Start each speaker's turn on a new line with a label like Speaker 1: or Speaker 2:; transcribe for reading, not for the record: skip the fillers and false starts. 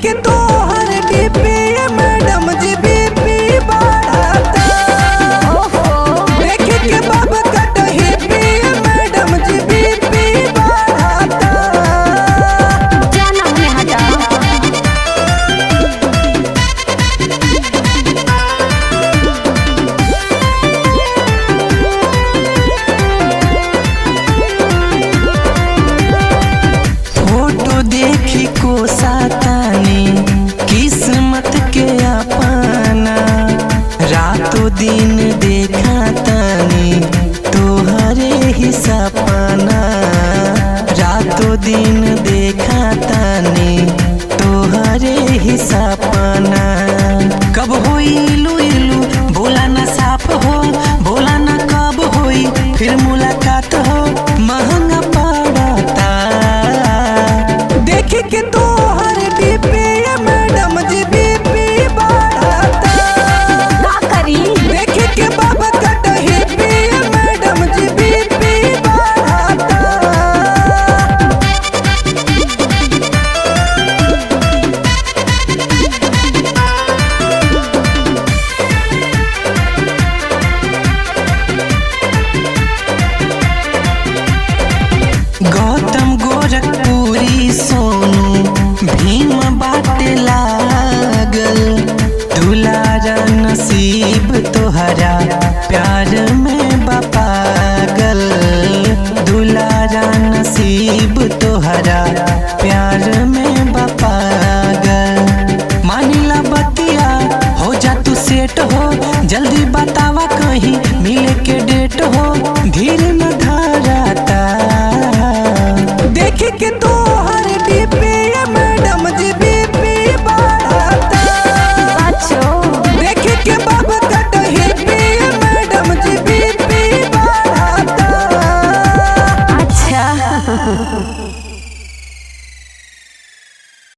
Speaker 1: के तोहर DP madam जी बीपी बढ़ाता। देख के बाब कट हिपी मैडम जी बीपी बढ़ाता।
Speaker 2: जाना में हटा
Speaker 1: फोटो देखी को सातानी किस्मत के अपना, रातों दिन देखा तानी तोहरे ही सपना। रातों दिन देखा तानी तोहरे ही सपना।